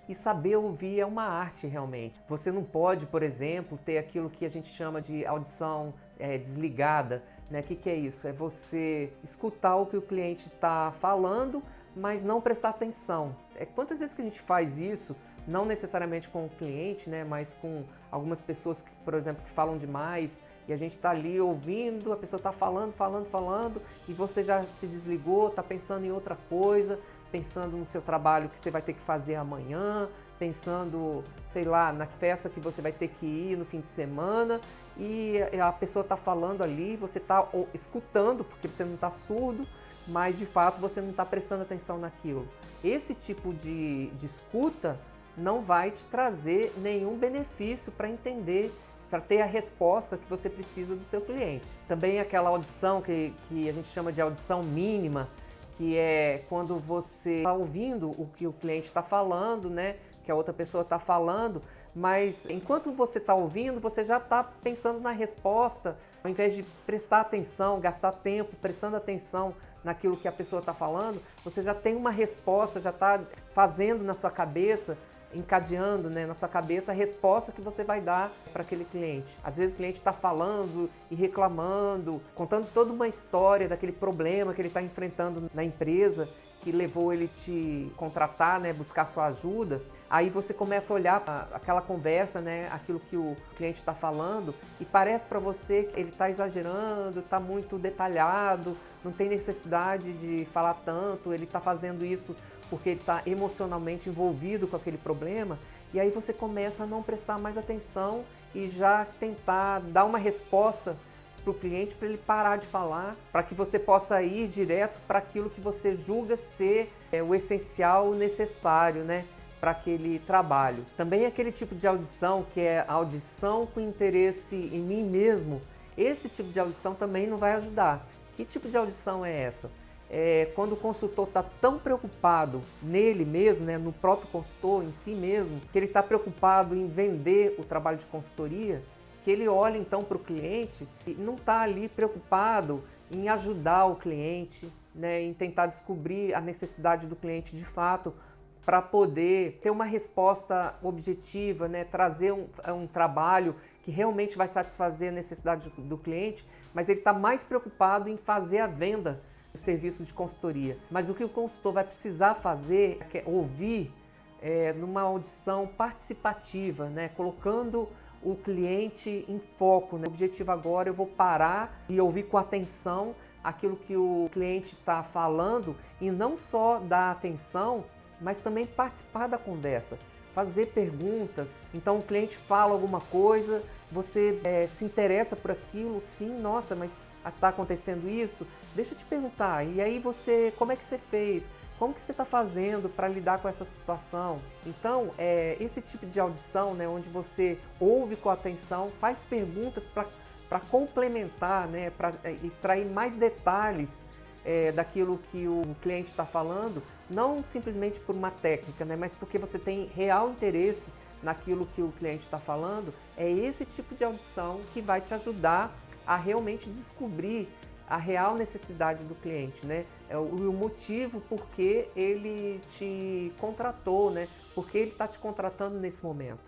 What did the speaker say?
E saber ouvir é uma arte realmente. Você não pode, por exemplo, ter aquilo que a gente chama de audição desligada, né? O que é isso? É você escutar o que o cliente está falando, mas não prestar atenção. Quantas vezes que a gente faz isso, não necessariamente com o cliente, né? Mas com algumas pessoas, que, por exemplo, que falam demais, e a gente está ali ouvindo, a pessoa está falando, e você já se desligou, está pensando em outra coisa, pensando no seu trabalho que você vai ter que fazer amanhã, pensando, sei lá, na festa que você vai ter que ir no fim de semana, e a pessoa está falando ali, você está escutando, porque você não está surdo, mas de fato você não está prestando atenção naquilo. Esse tipo de escuta não vai te trazer nenhum benefício para entender, para ter a resposta que você precisa do seu cliente. Também aquela audição que a gente chama de audição mínima, que é quando você está ouvindo o que o cliente está falando, né? Que a outra pessoa está falando, mas enquanto você está ouvindo, você já está pensando na resposta, ao invés de prestar atenção, gastar tempo prestando atenção naquilo que a pessoa está falando, você já tem uma resposta, já está fazendo na sua cabeça, encadeando, né, na sua cabeça a resposta que você vai dar para aquele cliente. Às vezes o cliente está falando e reclamando, contando toda uma história daquele problema que ele está enfrentando na empresa, que levou ele te contratar, né, buscar sua ajuda. Aí você começa a olhar aquela conversa, né, aquilo que o cliente está falando, e parece para você que ele está exagerando, está muito detalhado, não tem necessidade de falar tanto, ele está fazendo isso porque ele está emocionalmente envolvido com aquele problema, e aí você começa a não prestar mais atenção e já tentar dar uma resposta para o cliente para ele parar de falar, para que você possa ir direto para aquilo que você julga ser o essencial, o necessário, né, para aquele trabalho. Também aquele tipo de audição que é a audição com interesse em mim mesmo, esse tipo de audição também não vai ajudar. Que tipo de audição é essa? Quando o consultor está tão preocupado nele mesmo, né, no próprio consultor em si mesmo, que ele está preocupado em vender o trabalho de consultoria, que ele olha então para o cliente e não está ali preocupado em ajudar o cliente, né, em tentar descobrir a necessidade do cliente de fato, para poder ter uma resposta objetiva, né, trazer um trabalho que realmente vai satisfazer a necessidade do cliente, mas ele está mais preocupado em fazer a venda do serviço de consultoria. Mas o que o consultor vai precisar fazer é ouvir numa audição participativa, né, colocando o cliente em foco, né? O objetivo agora, eu vou parar e ouvir com atenção aquilo que o cliente está falando e não só dar atenção, mas também participar da conversa, fazer perguntas. Então o cliente fala alguma coisa, você se interessa por aquilo, sim, nossa, mas está acontecendo isso? Deixa eu te perguntar, e aí você, como é que você fez? Como que você está fazendo para lidar com essa situação? Então, esse tipo de audição, né, onde você ouve com atenção, faz perguntas para complementar, né, para extrair mais detalhes daquilo que o cliente está falando, não simplesmente por uma técnica, né, mas porque você tem real interesse naquilo que o cliente está falando, é esse tipo de audição que vai te ajudar a realmente descobrir a real necessidade do cliente, né? O motivo por que ele te contratou, né? Porque ele está te contratando nesse momento.